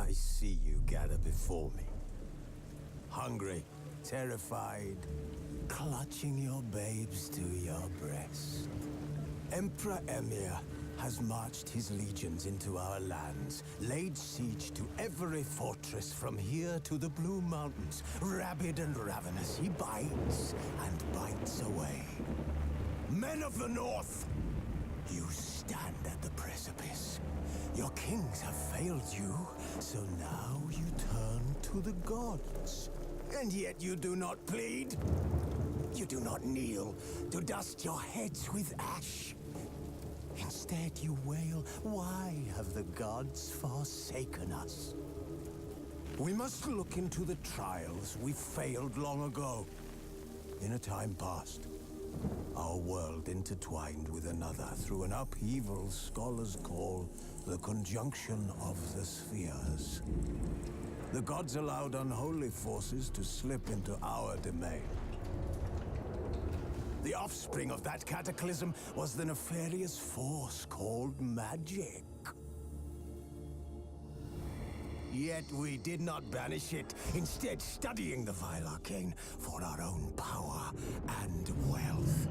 I see you gather before me. Hungry, terrified, clutching your babes to your breast. Emperor Emir has marched his legions into our lands, laid siege to every fortress from here to the Blue Mountains. Rabid and ravenous, he bites and bites away. Men of the North, you stand at the precipice. Your kings have failed you, so now you turn to the gods. And yet you do not plead. You do not kneel to dust your heads with ash. Instead you wail, why have the gods forsaken us? We must look into the trials we failed long ago. In a time past, our world intertwined with another through an upheaval scholars call the conjunction of the spheres. The gods allowed unholy forces to slip into our domain. The offspring of that cataclysm was the nefarious force called magic. Yet we did not banish it, instead studying the vile arcane for our own power and wealth.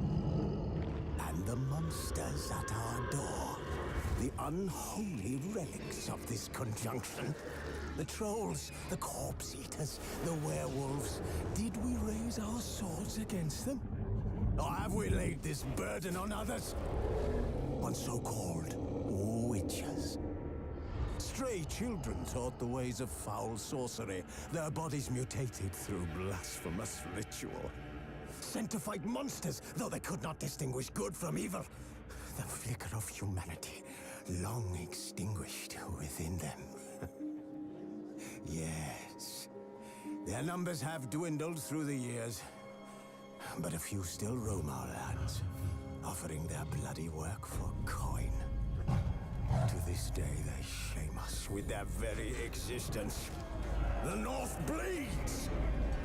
And the monsters at our door, the unholy relics of this conjunction. The trolls, the corpse-eaters, the werewolves. Did we raise our swords against them? Or have we laid this burden on others? On so-called witches. Stray children taught the ways of foul sorcery, their bodies mutated through blasphemous ritual. Sent to fight monsters, though they could not distinguish good from evil. The flicker of humanity, long extinguished within them. Yes, their numbers have dwindled through the years. But a few still roam our lands, offering their bloody work for coin. To this day, they shame us with their very existence. The North bleeds,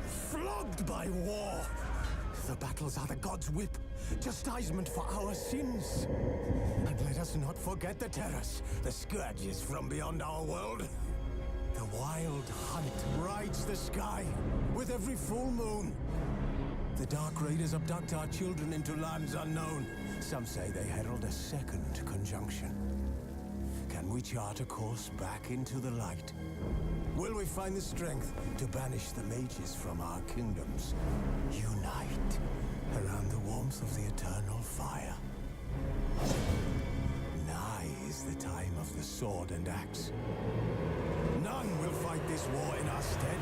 flogged by war. The battles are the gods' whip, chastisement for our sins. And let us not forget the terrors, the scourges from beyond our world. The wild hunt rides the sky with every full moon. The Dark Raiders abduct our children into lands unknown. Some say they herald a second conjunction. Can we chart a course back into the light? Will we find the strength to banish the mages from our kingdoms? Unite around the warmth of the eternal fire. Nigh is the time of the sword and axe. None will fight this war in our stead.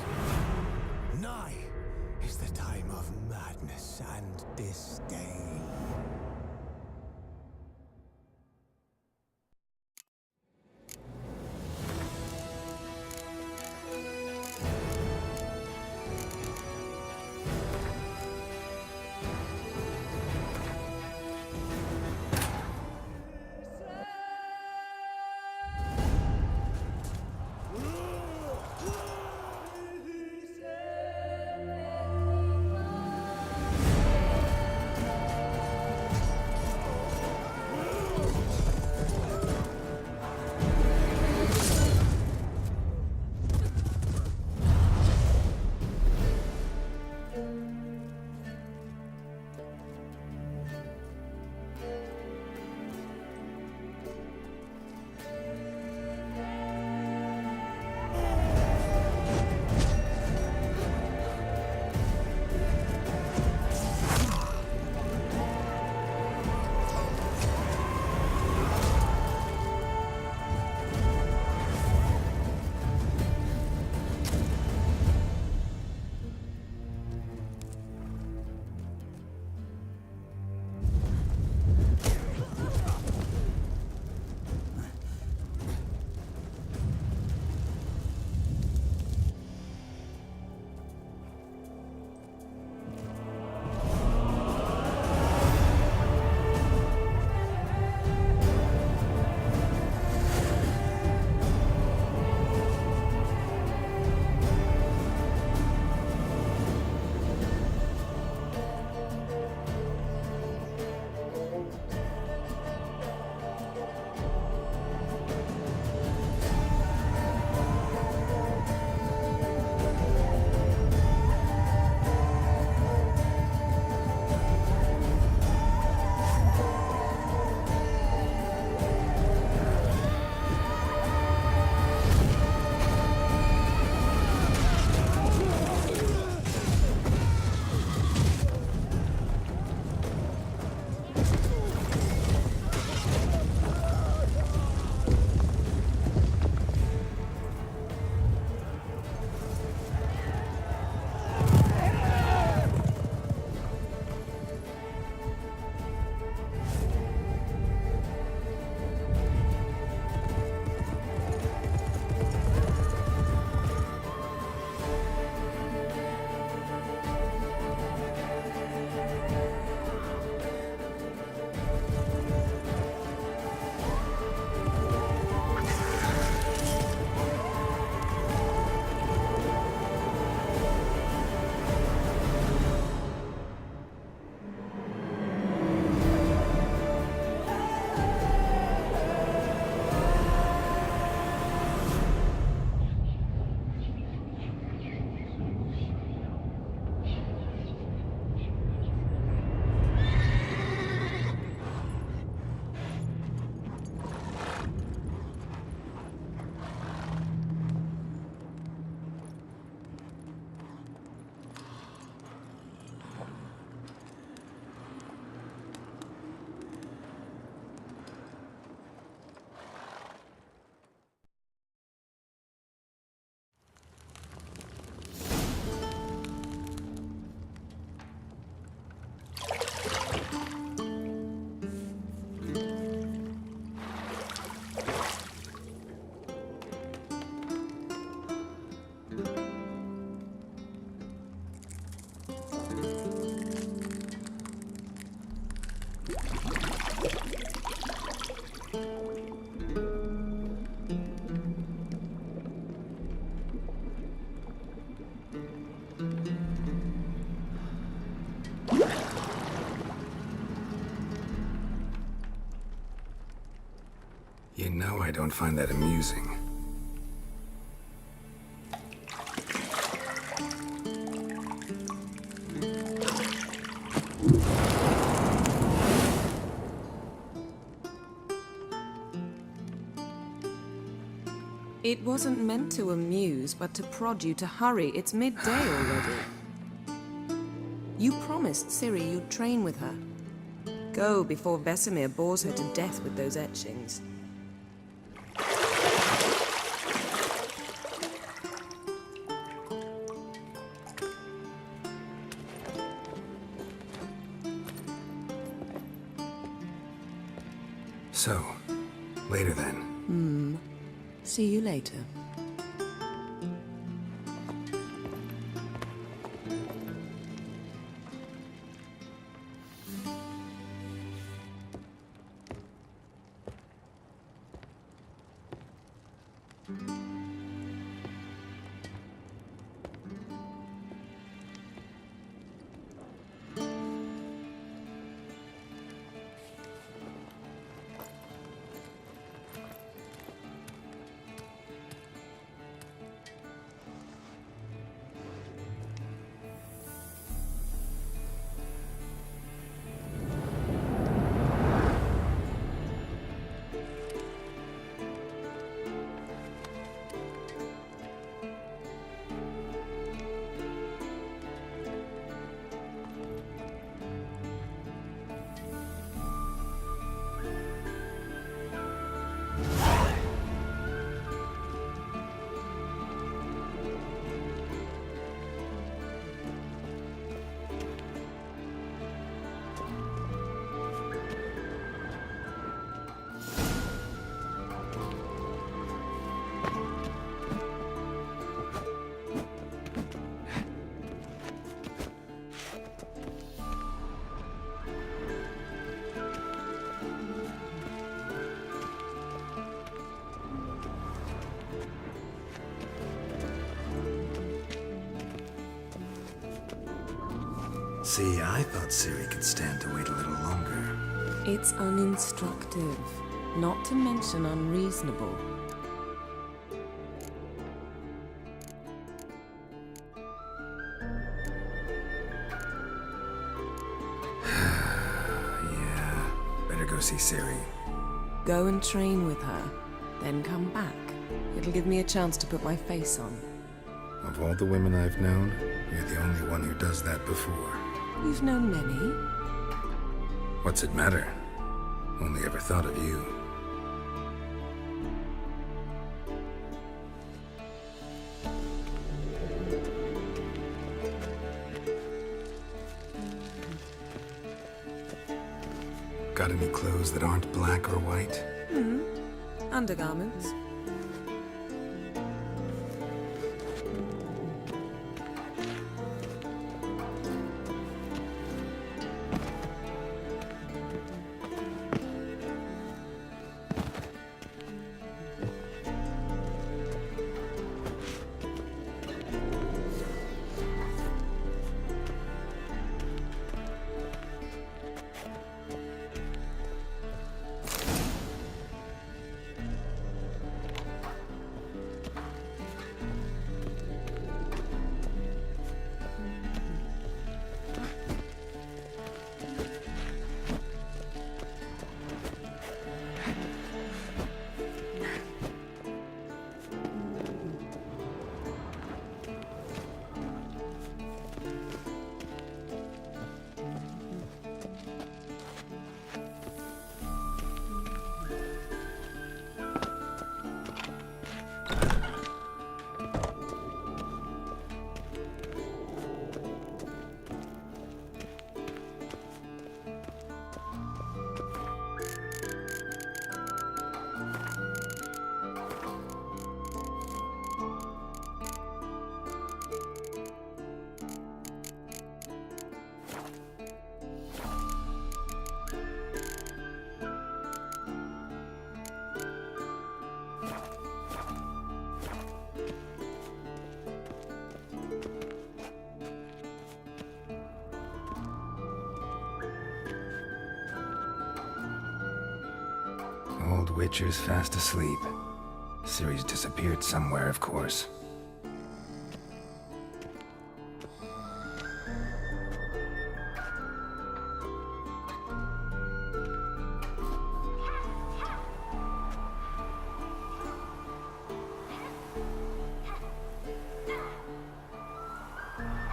Nigh is the time of madness and disdain. No, I don't find that amusing. It wasn't meant to amuse, but to prod you to hurry. It's midday already. You promised Ciri you'd train with her. Go before Vesemir bores her to death with those etchings. So, later then. See you later. See, I thought Ciri could stand to wait a little longer. It's uninstructive, not to mention unreasonable. Yeah, better go see Ciri. Go and train with her, then come back. It'll give me a chance to put my face on. Of all the women I've known, you're the only one who does that before. You've known many. What's it matter? Only ever thought of you. Got any clothes that aren't black or white? Undergarments. Witcher's fast asleep. Ciri's disappeared somewhere, of course.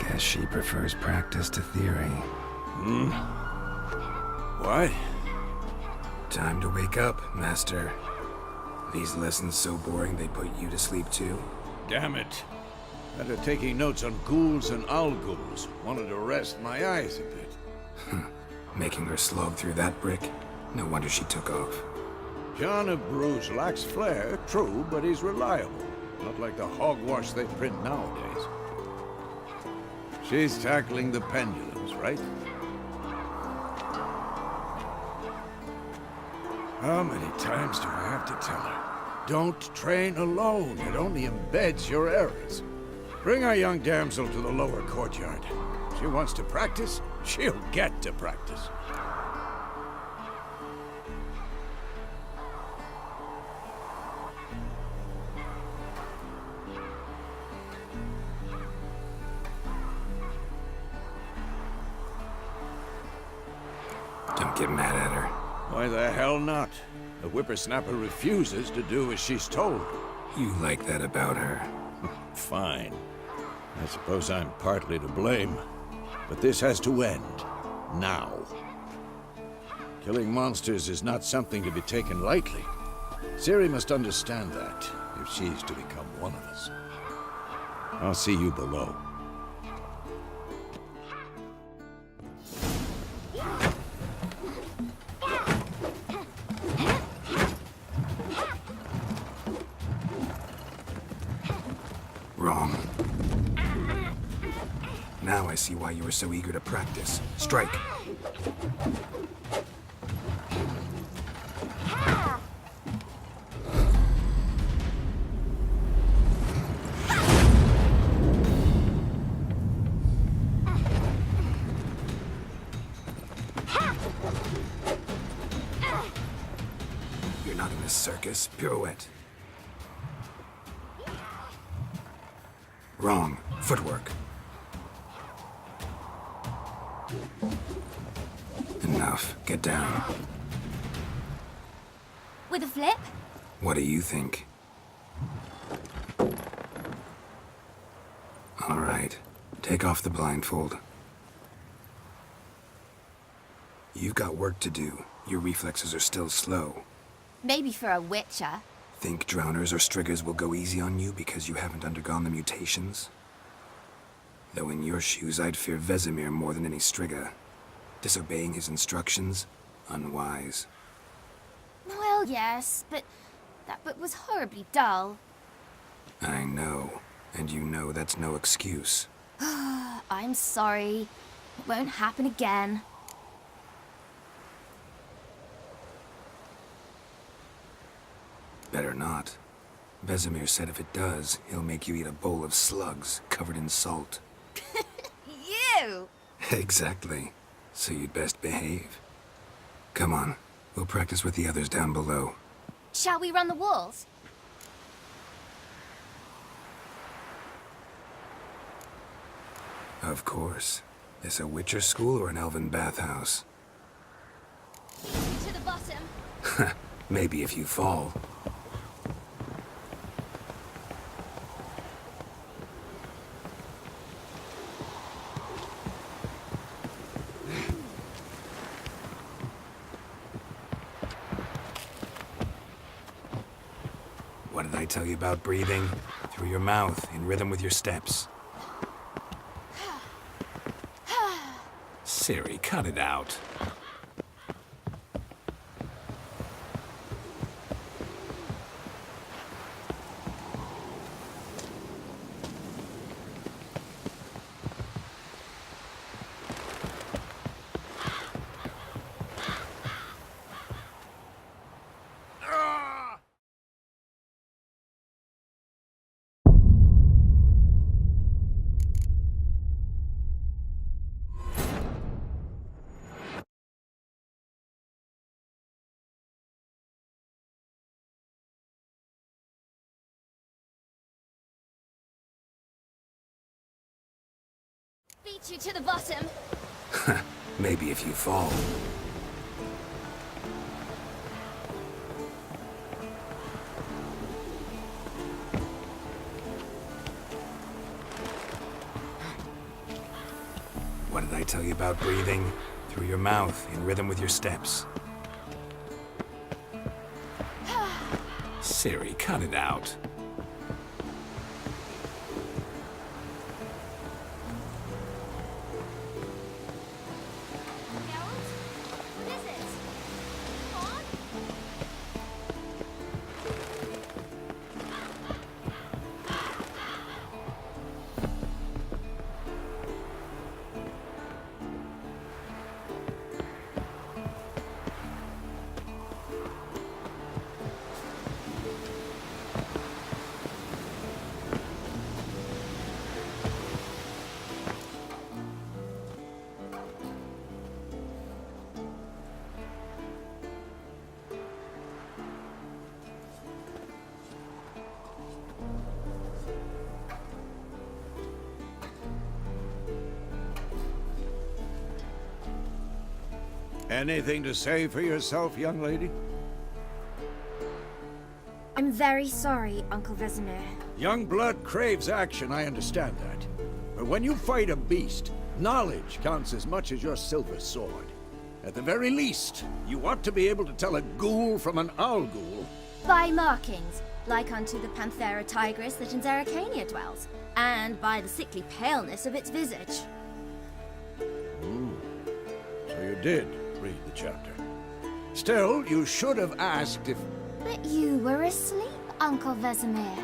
Guess she prefers practice to theory. What? Time to wake up, Master. These lessons so boring they put you to sleep too? Damn it. After taking notes on ghouls and owl-ghouls, wanted to rest my eyes a bit. Making her slog through that brick? No wonder she took off. John of Bruges lacks flair, true, but he's reliable. Not like the hogwash they print nowadays. She's tackling the pendulums, right? How many times do I have to tell her? Don't train alone. It only embeds your errors. Bring our young damsel to the lower courtyard. She wants to practice, she'll get to practice. Don't get mad at her. Why the hell not? The whippersnapper refuses to do as she's told. You like that about her. Fine. I suppose I'm partly to blame. But this has to end. Now. Killing monsters is not something to be taken lightly. Ciri must understand that, if she's to become one of us. I'll see you below. Wrong. Now I see why you were so eager to practice. Strike. You're not in a circus. Pirouette. Wrong. Footwork. Enough. Get down. With a flip? What do you think? All right. Take off the blindfold. You've got work to do. Your reflexes are still slow. Maybe for a witcher. Think drowners or striggers will go easy on you because you haven't undergone the mutations? Though in your shoes, I'd fear Vesemir more than any strigger. Disobeying his instructions? Unwise. Well, yes, but that book was horribly dull. I know. And you know that's no excuse. I'm sorry. It won't happen again. Better not. Vesemir said if it does, he'll make you eat a bowl of slugs covered in salt. You! Exactly. So you'd best behave. Come on. We'll practice with the others down below. Shall we run the walls? Of course. This a Witcher school or an elven bathhouse? To the bottom. Maybe if you fall. What did I tell you about breathing? Through your mouth, in rhythm with your steps. Ciri, cut it out. beat you to the bottom. Maybe if you fall. What did I tell you about breathing? Through your mouth, in rhythm with your steps. Ciri, cut it out. Geralt? What is it? Come on. Anything to say for yourself, young lady? I'm very sorry, Uncle Vesemir. Young blood craves action, I understand that. But when you fight a beast, knowledge counts as much as your silver sword. At the very least, you ought to be able to tell a ghoul from an owl ghoul. By markings, like unto the Panthera tigris that in Zerrikania dwells, and by the sickly paleness of its visage. So you did read the chapter. Still, you should have asked if... But you were asleep, Uncle Vesemir.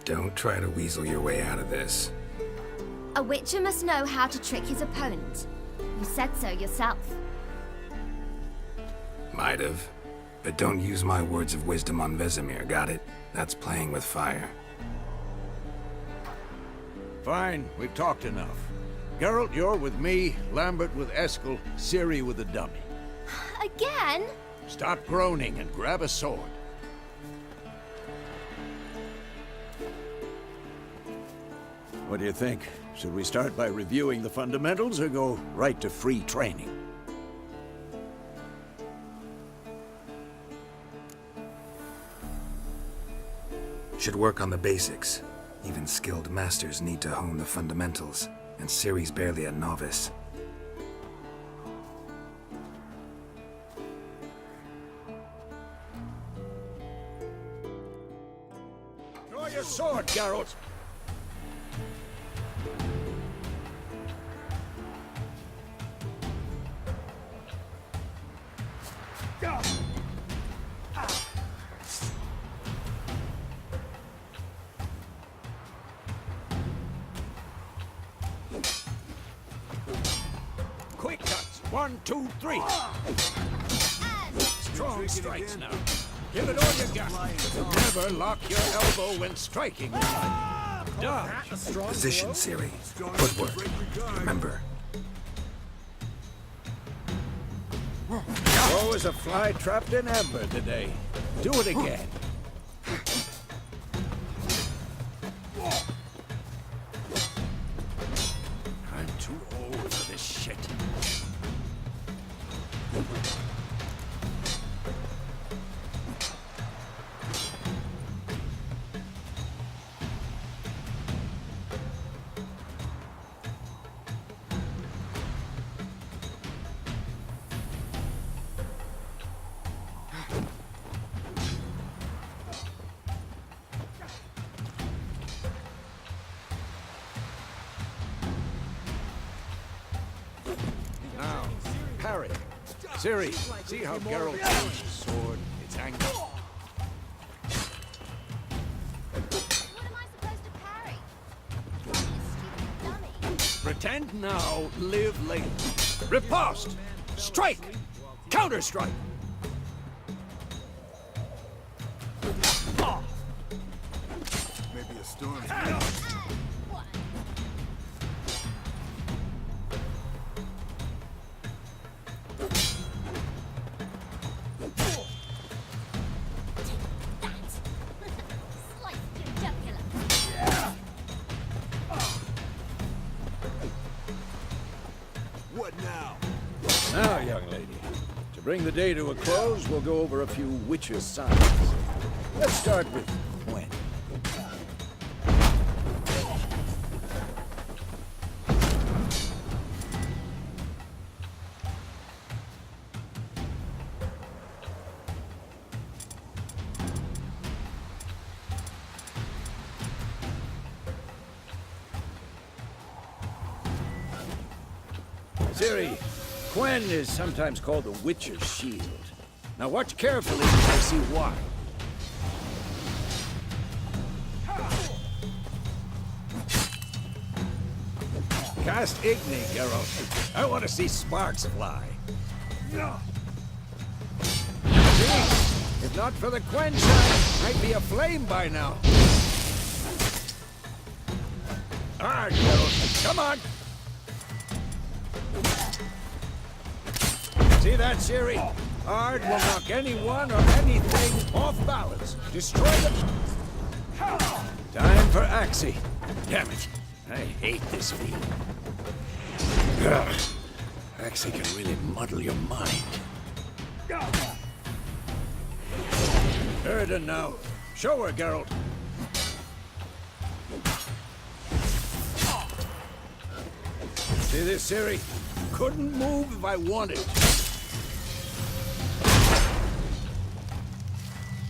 Don't try to weasel your way out of this. A witcher must know how to trick his opponent. You said so yourself. Might have. But don't use my words of wisdom on Vesemir, got it? That's playing with fire. Fine, we've talked enough. Geralt, you're with me, Lambert with Eskel, Ciri with the dummy. Again? Stop groaning and grab a sword. What do you think? Should we start by reviewing the fundamentals or go right to free training? Should work on the basics. Even skilled masters need to hone the fundamentals, and Ciri's barely a novice. Draw your sword, Geralt! Quick cuts! 1, 2, 3! Strong strikes now. Give it all you got. Never lock your elbow when striking. Dodge. Position, Ciri. Footwork. Remember. Oh, is a fly trapped in amber today. Do it again. I'm too old for this shit. Now, parry. Ciri, see how Geralt uses his sword, its angle. What am I supposed to parry? You stupid dummy. Pretend now, live later. Riposte! Strike! Counter-strike! Maybe a storm. What now? Now, young lady, to bring the day to a close, we'll go over a few witches' signs. Let's start with Gwen. Ciri, Gwen is sometimes called the Witcher's Shield. Now watch carefully to see why. Cast Igni, Geralt. I want to see sparks fly. See? If not for the Gwen sign, I'd be aflame by now. All right, Geralt, come on! See that, Ciri? Ard will knock anyone or anything off balance. Destroy them. Time for Axie. Damn it. I hate this field. Axie can really muddle your mind. Erden now. Show her, Geralt. See this, Ciri? Couldn't move if I wanted.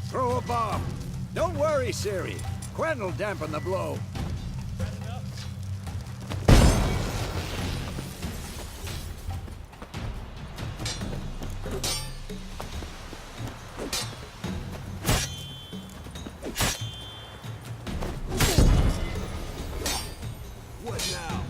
Throw a bomb. Don't worry, Ciri. Gwen will dampen the blow. What now?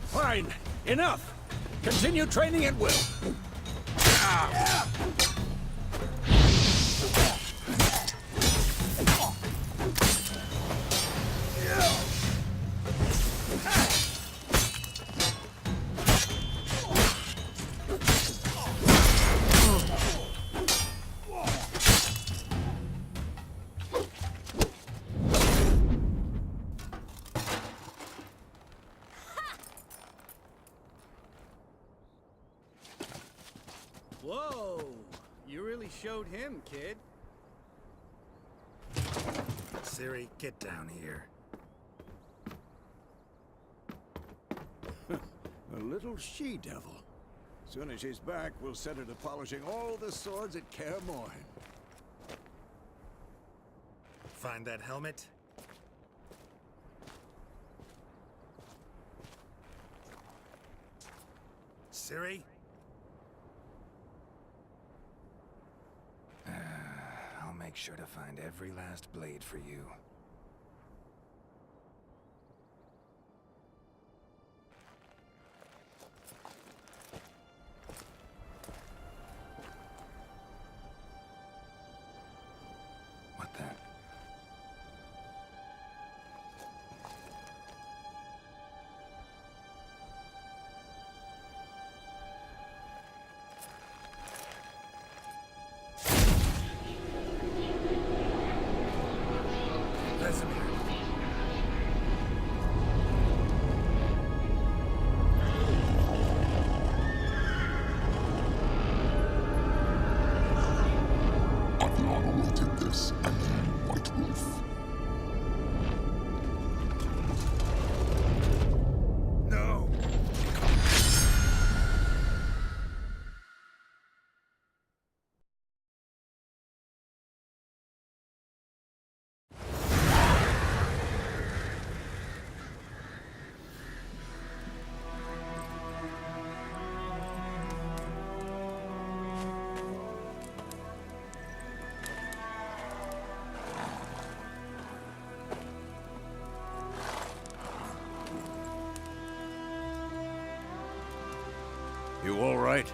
Fine. Enough. Continue training at will. Whoa! You really showed him, kid. Ciri, get down here. A little she-devil. Soon as she's back, we'll set her to polishing all the swords at Kaer Morhen. Find that helmet? Ciri? I'll make sure to find every last blade for you. What the? You all right?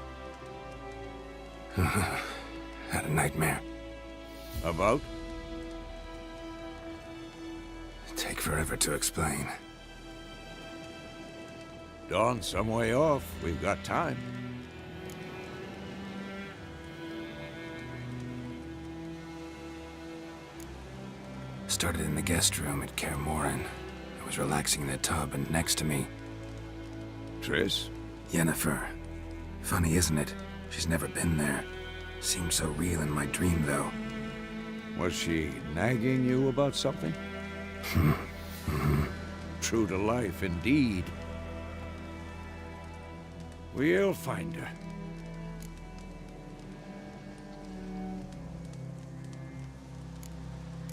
Had a nightmare. About? Take forever to explain. Dawn's some way off. We've got time. Started in the guest room at Kaer Morhen. I was relaxing in the tub, and next to me, Triss? Yennefer. Funny, isn't it? She's never been there. Seemed so real in my dream, though. Was she nagging you about something? True to life, indeed. We'll find her.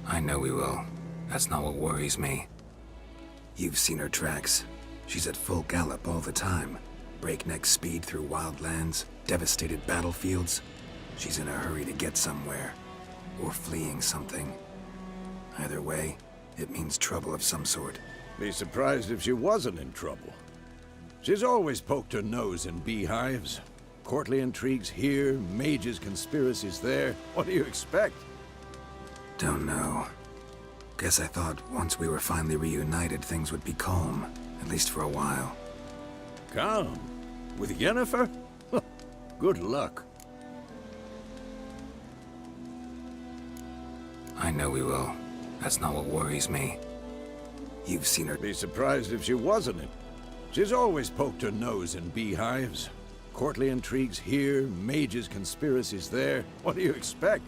I know we will. That's not what worries me. You've seen her tracks. She's at full gallop all the time. Breakneck speed through wild lands, devastated battlefields. She's in a hurry to get somewhere. Or fleeing something. Either way, it means trouble of some sort. Be surprised if she wasn't in trouble. She's always poked her nose in beehives. Courtly intrigues here, mages' conspiracies there. What do you expect? Don't know. Guess I thought once we were finally reunited, things would be calm. At least for a while. Calm? With Yennefer? Good luck. I know we will. That's not what worries me. You've seen her. Be surprised if she wasn't in. She's always poked her nose in beehives. Courtly intrigues here, mages' conspiracies there. What do you expect?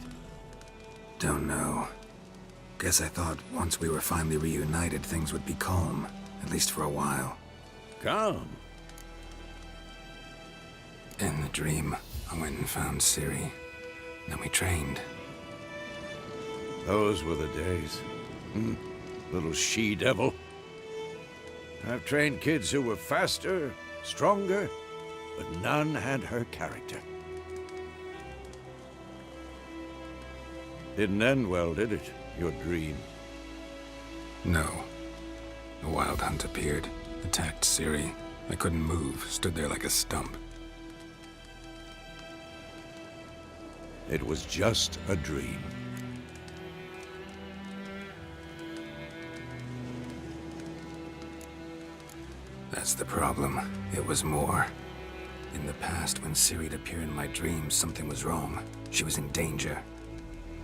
Don't know. Guess I thought once we were finally reunited, things would be calm. At least for a while. Calm? In the dream, I went and found Ciri. Then we trained. Those were the days. Little she-devil. I've trained kids who were faster, stronger, but none had her character. Didn't end well, did it? Your dream? No. A wild hunt appeared, attacked Ciri. I couldn't move, stood there like a stump. It was just a dream. That's the problem. It was more. In the past, when Ciri'd appear in my dreams, something was wrong. She was in danger.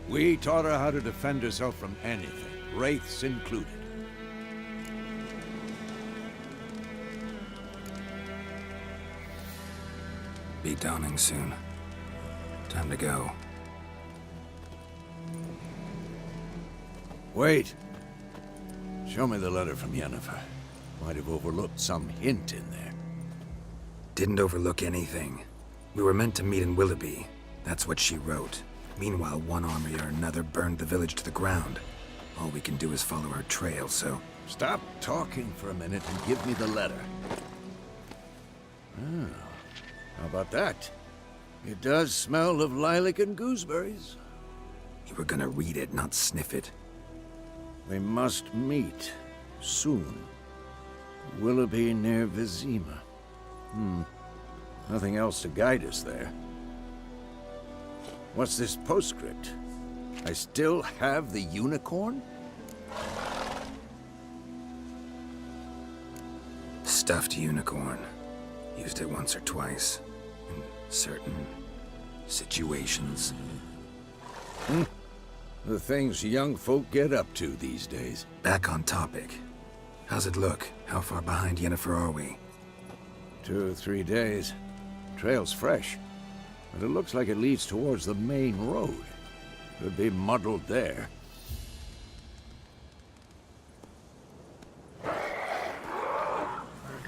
We taught her how to defend herself from anything, wraiths included. Be dawning soon. Time to go. Wait. Show me the letter from Yennefer. Might have overlooked some hint in there. Didn't overlook anything. We were meant to meet in Willoughby. That's what she wrote. Meanwhile, one army or another burned the village to the ground. All we can do is follow her trail, so... Stop talking for a minute and give me the letter. Oh, how about that? It does smell of lilac and gooseberries. You were gonna read it, not sniff it. We must meet. Soon. Willoughby near Vizima. Nothing else to guide us there. What's this postscript? I still have the unicorn? Stuffed unicorn. Used it once or twice. In certain situations. The things young folk get up to these days. Back on topic. How's it look? How far behind Yennefer are we? 2 or 3 days. Trail's fresh. But it looks like it leads towards the main road. Could be muddled there.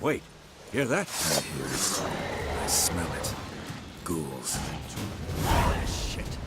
Wait, hear that? I hear it. I smell it. Ghouls. Shit.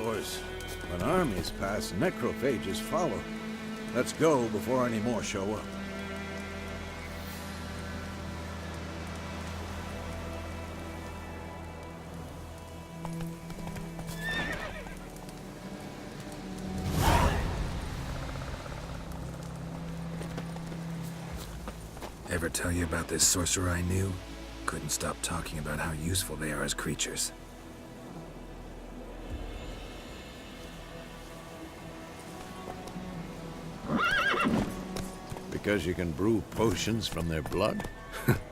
course. When armies pass, necrophages follow. Let's go before any more show up. Ever tell you about this sorcerer I knew? Couldn't stop talking about how useful they are as creatures. Because you can brew potions from their blood?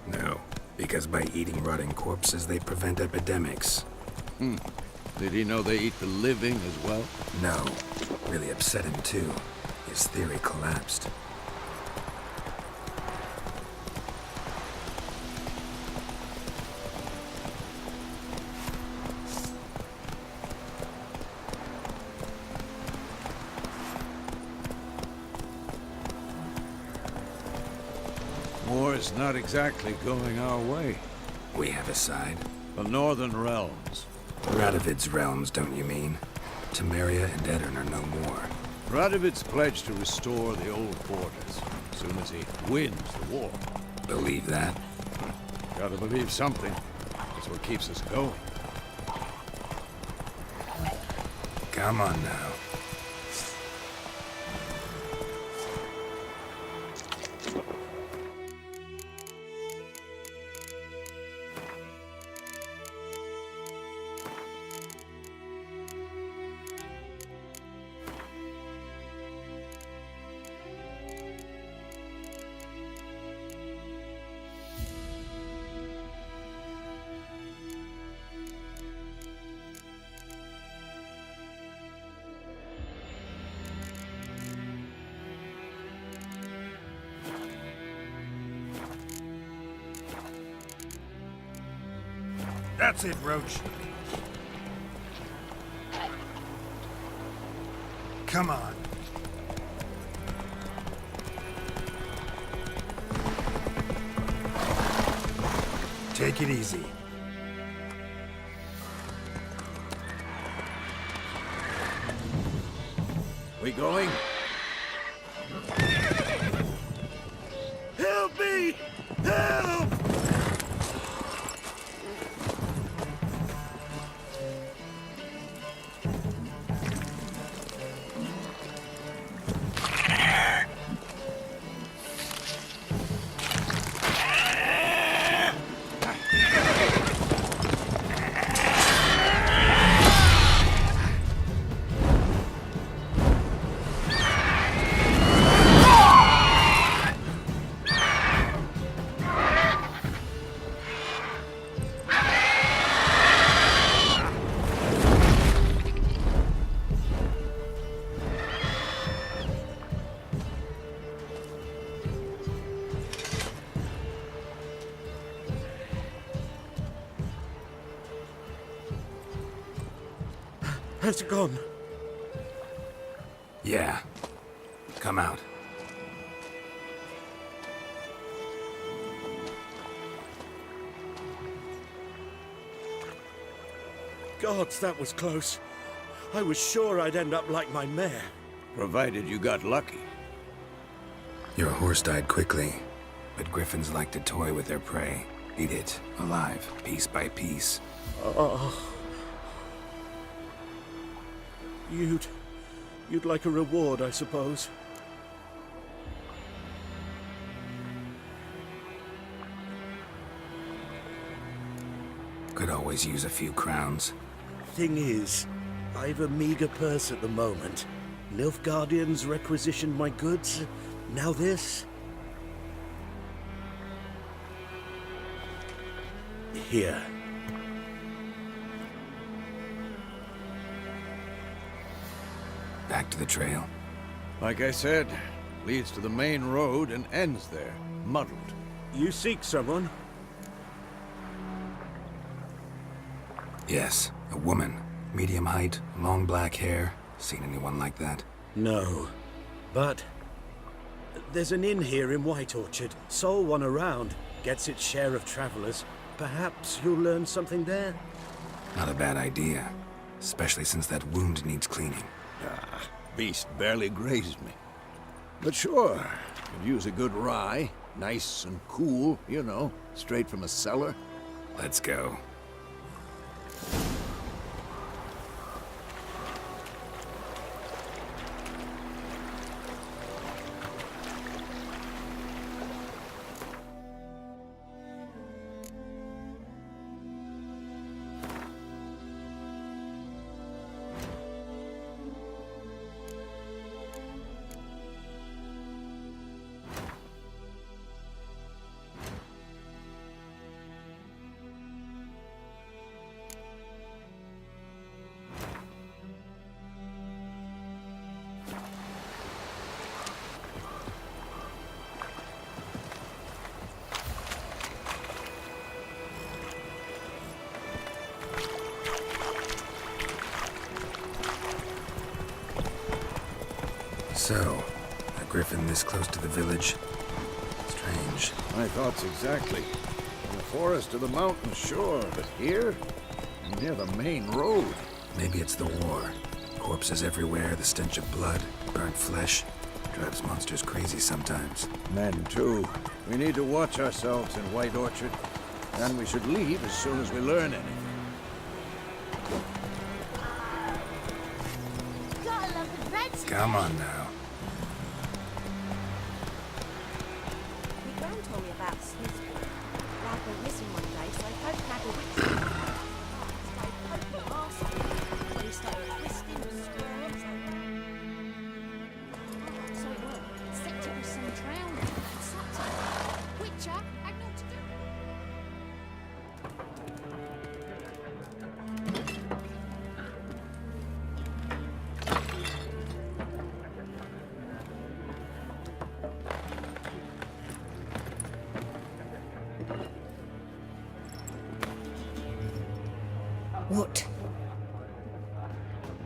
No, because by eating rotting corpses, they prevent epidemics. Did he know they eat the living as well? No, really upset him too. His theory collapsed. War's not exactly going our way. We have a side. The Northern Realms. Radovid's realms, don't you mean? Temeria and Edirn are no more. Radovid's pledged to restore the old borders as soon as he wins the war. Believe that? Gotta believe something. That's what keeps us going. Come on now. That's it, Roach. Come on. Take it easy. We going? Help me! Help! Has it gone? Yeah. Come out. Gods, that was close. I was sure I'd end up like my mare. Provided you got lucky. Your horse died quickly, but griffins like to toy with their prey. Eat it, alive, piece by piece. Oh. You'd like a reward, I suppose. Could always use a few crowns. Thing is, I've a meager purse at the moment. Nilfgaardians requisitioned my goods. Now this. Here. Back to the trail. Like I said, leads to the main road and ends there, muddled. You seek someone? Yes, a woman. Medium height, long black hair. Seen anyone like that? No. But there's an inn here in White Orchard. Sole one around. Gets its share of travelers. Perhaps you'll learn something there? Not a bad idea. especially since that wound needs cleaning. Ah, beast barely grazed me. But sure, could use a good rye. Nice and cool, you know, straight from a cellar. Let's go. So, a griffin this close to the village? Strange. My thoughts exactly. In the forest or the mountains, sure, but here? Near the main road. Maybe it's the war. Corpses everywhere, the stench of blood, burnt flesh. Drives monsters crazy sometimes. Men, too. We need to watch ourselves in White Orchard. And we should leave as soon as we learn anything. Gotta love the bread. Come on now. My gran told me about Smith's boy. Lad went missing one day, so I hope had a witch. When he started twisting and squaring, so it worked. Except it was some drowning and something. Witcher had naught to do. What?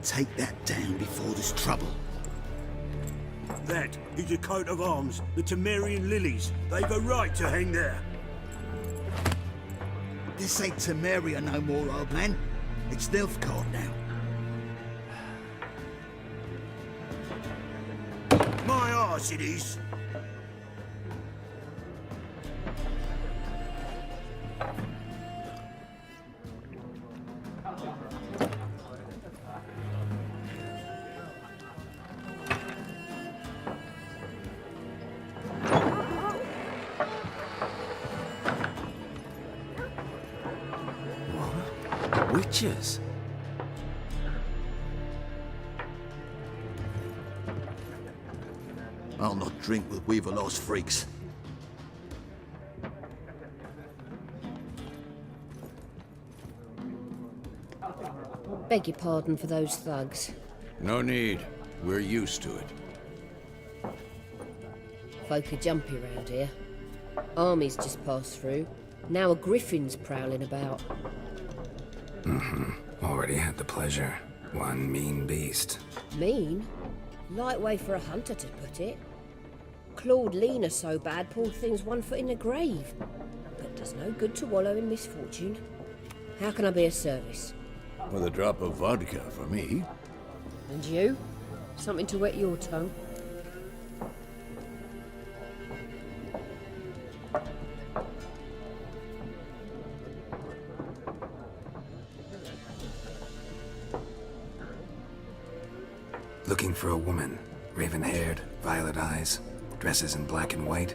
Take that down before there's trouble. That is a coat of arms, the Temerian lilies. They've a right to hang there. This ain't Temeria no more, old man. It's Nilfgaard now. My arse it is. Witches? I'll not drink with Weaverlaw's freaks. Beg your pardon for those thugs. No need. We're used to it. Folk are jumpy round here. Armies just passed through. Now a griffin's prowling about. Already had the pleasure. One mean beast. Mean? Light way for a hunter to put it. Clawed Lena so bad, poor thing's 1 foot in the grave. But does no good to wallow in misfortune. How can I be of service? With a drop of vodka for me. And you? Something to wet your tongue? Looking for a woman. Raven-haired, violet eyes, dresses in black and white.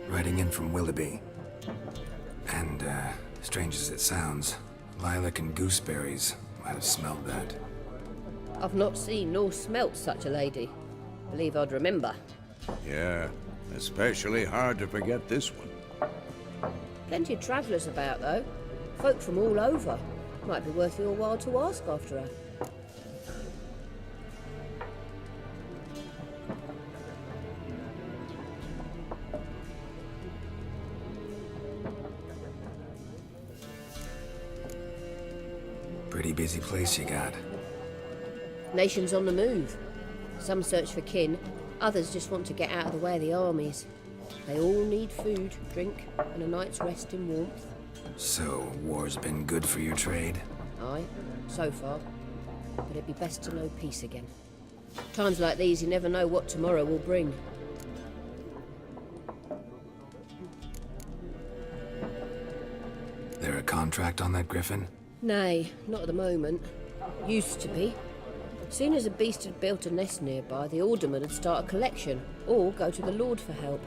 Riding in from Willoughby. And, strange as it sounds, lilac and gooseberries might have smelled that. I've not seen nor smelt such a lady. Believe I'd remember. Yeah, especially hard to forget this one. Plenty of travellers about, though. Folk from all over. Might be worth your while to ask after her. Pretty busy place you got. Nations on the move. Some search for kin, others just want to get out of the way of the armies. They all need food, drink, and a night's rest in warmth. So, war's been good for your trade? Aye, so far. but it'd be best to know peace again. Times like these, you never know what tomorrow will bring. There a contract on that griffin? Nay, not at the moment. Used to be. Soon as a beast had built a nest nearby, the alderman would start a collection, or go to the Lord for help.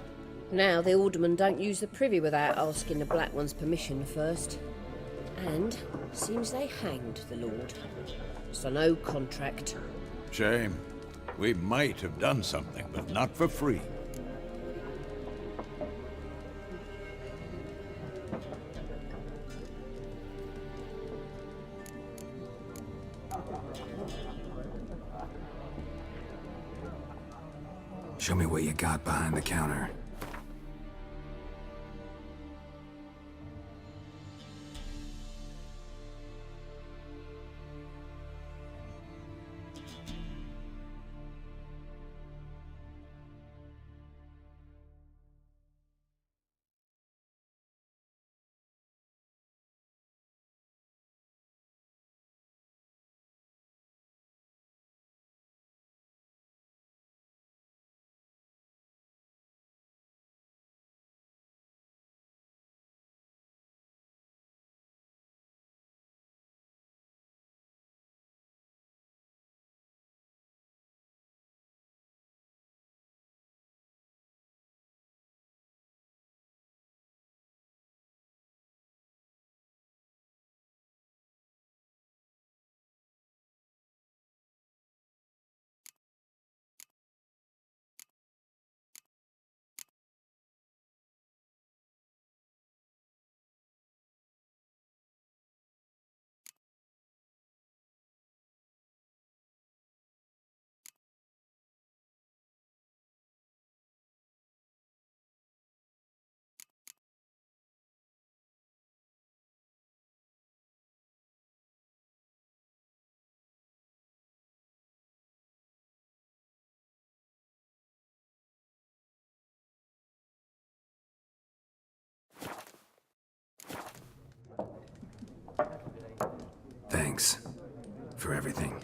Now the alderman don't use the privy without asking the Black One's permission first. And seems they hanged the Lord. So no contract. Shame. We might have done something, but not for free. Show me what you got behind the counter. Thanks for everything.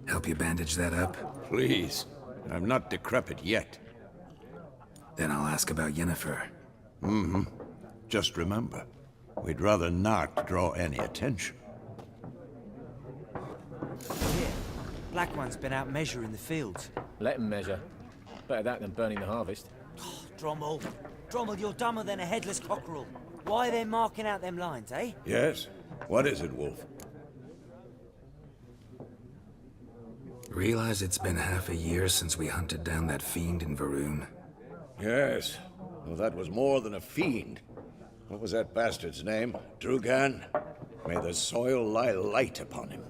Help you bandage that up? Please. I'm not decrepit yet. Then I'll ask about Yennefer. Mm-hmm. Just remember, we'd rather not draw any attention. Here, Black One's been out measuring the fields. Let him measure. Better that than burning the harvest. Drommel. Drommel, you're dumber than a headless cockerel. Why are they marking out them lines, eh? Yes? What is it, Wolf? Realize it's been half a year since we hunted down that fiend in Varun. Yes. Well, that was more than a fiend. What was that bastard's name? Drugan? May the soil lie light upon him.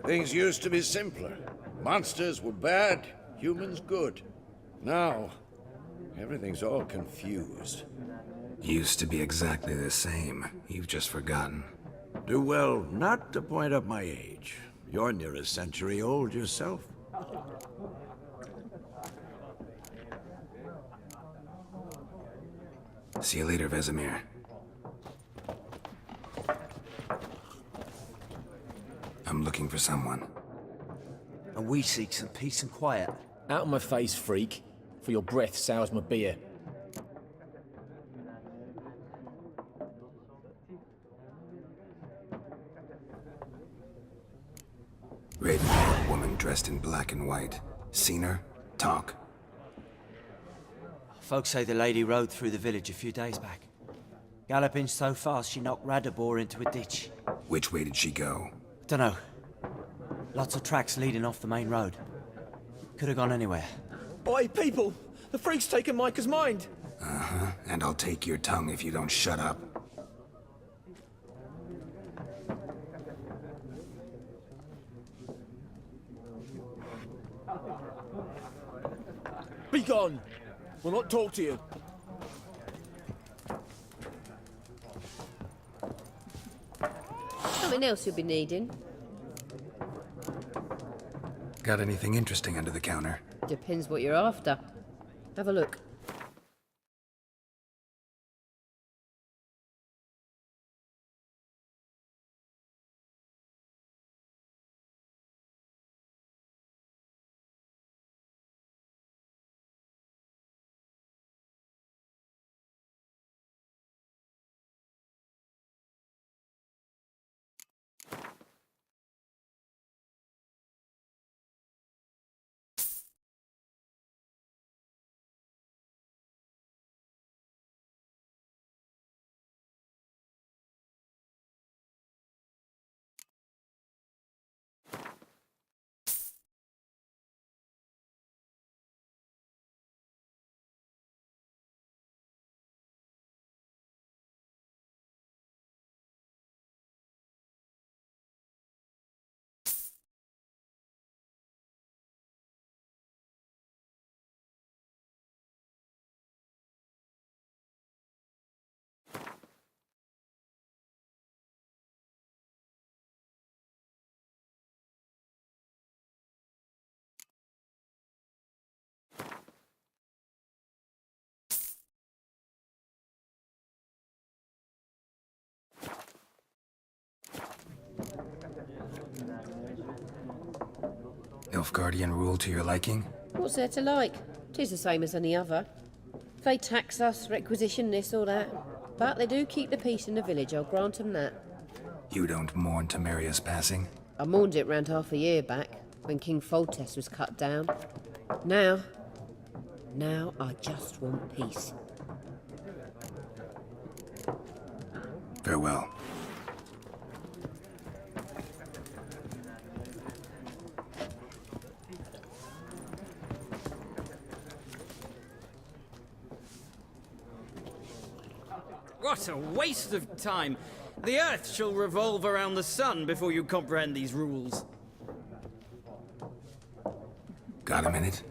Things used to be simpler. Monsters were bad, humans good. Now, everything's all confused. Used to be exactly the same. You've just forgotten. Do well not to point up my age. You're near a century old yourself. See you later, Vesemir. I'm looking for someone. And we seek some peace and quiet. Out of my face, freak. For your breath sours my beer. Raven-haired woman dressed in black and white. Seen her? Talk. Folks say the lady rode through the village a few days back. Galloping so fast she knocked Radabor into a ditch. Which way did she go? Dunno. Lots of tracks leading off the main road. Could have gone anywhere. Oi, people! The freak's taken Micah's mind! Uh-huh, and I'll take your tongue if you don't shut up. Be gone! We'll not talk to you. Something else you'll be needing. Got anything interesting under the counter? Depends what you're after. Have a look. Nilfgaardian rule to your liking? What's there to like? 'Tis the same as any other. They tax us, requisition this or that. But they do keep the peace in the village, I'll grant 'em that. You don't mourn Temeria's passing? I mourned it round half a year back, when King Foltest was cut down. Now I just want peace. Farewell. What a waste of time! The Earth shall revolve around the sun before you comprehend these rules. Got a minute?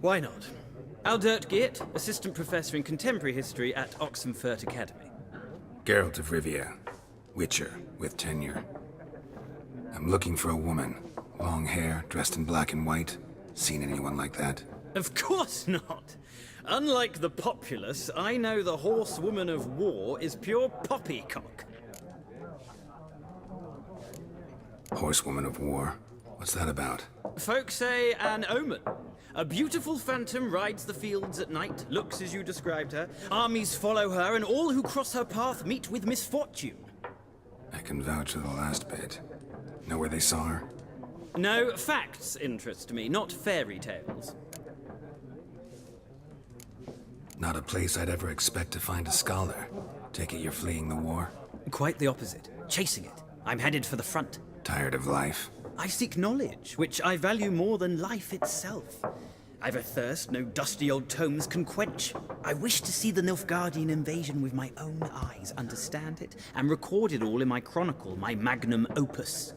Why not? Aldert Geert, Assistant Professor in Contemporary History at Oxenfurt Academy. Geralt of Rivia, Witcher, with tenure. I'm looking for a woman. Long hair, dressed in black and white. Seen anyone like that? Of course not! Unlike the populace, I know the horsewoman of war is pure poppycock. Horsewoman of war? What's that about? Folk say an omen. A beautiful phantom rides the fields at night, looks as you described her. Armies follow her, and all who cross her path meet with misfortune. I can vouch for the last bit. Know where they saw her? No, facts interest me, not fairy tales. Not a place I'd ever expect to find a scholar. Take it you're fleeing the war? Quite the opposite. Chasing it. I'm headed for the front. Tired of life? I seek knowledge, which I value more than life itself. I've a thirst no dusty old tomes can quench. I wish to see the Nilfgaardian invasion with my own eyes, understand it, and record it all in my chronicle, my magnum opus.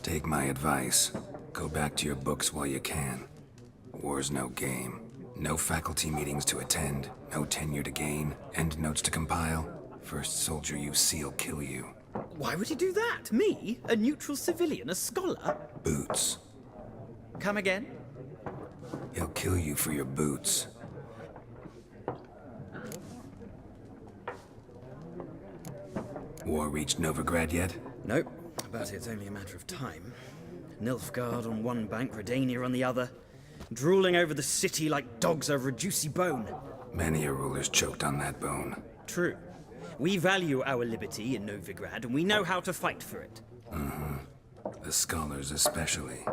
Take my advice. Go back to your books while you can. War's no game. No faculty meetings to attend, no tenure to gain, end notes to compile. First soldier you see'll kill you. Why would he do that? Me? A neutral civilian? A scholar? Boots. Come again? He'll kill you for your boots. War reached Novigrad yet? Nope, but it's only a matter of time. Nilfgaard on one bank, Redania on the other. Drooling over the city like dogs over a juicy bone. Many a ruler's choked on that bone. True. We value our liberty in Novigrad, and we know how to fight for it. The scholars especially.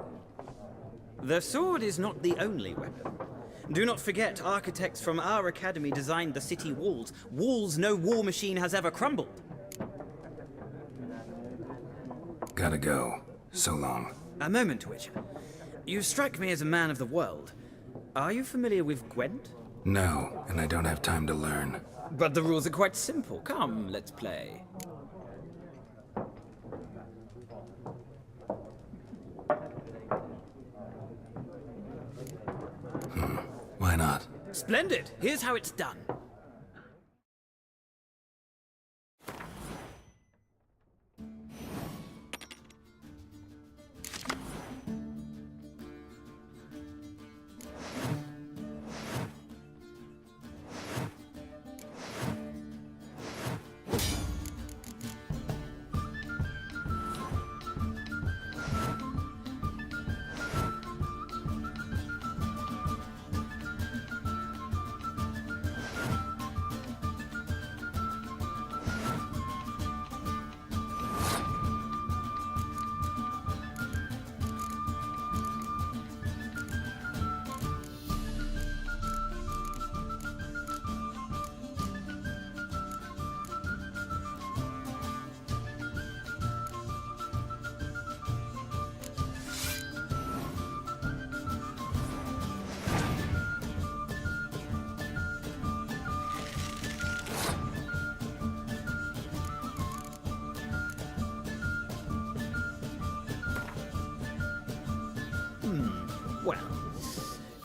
The sword is not the only weapon. Do not forget, architects from our academy designed the city walls. Walls no war machine has ever crumbled. Gotta go. So long. A moment, Witcher. You strike me as a man of the world. Are you familiar with Gwent? No, and I don't have time to learn. But the rules are quite simple. Come, let's play. Why not? Splendid! Here's how it's done.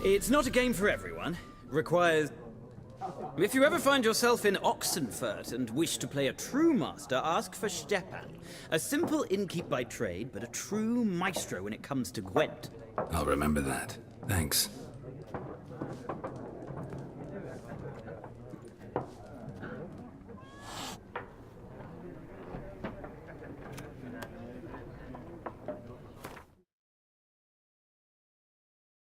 It's not a game for everyone. Requires... If you ever find yourself in Oxenfurt and wish to play a true master, ask for Stepan. A simple innkeep by trade, but a true maestro when it comes to Gwent. I'll remember that. Thanks.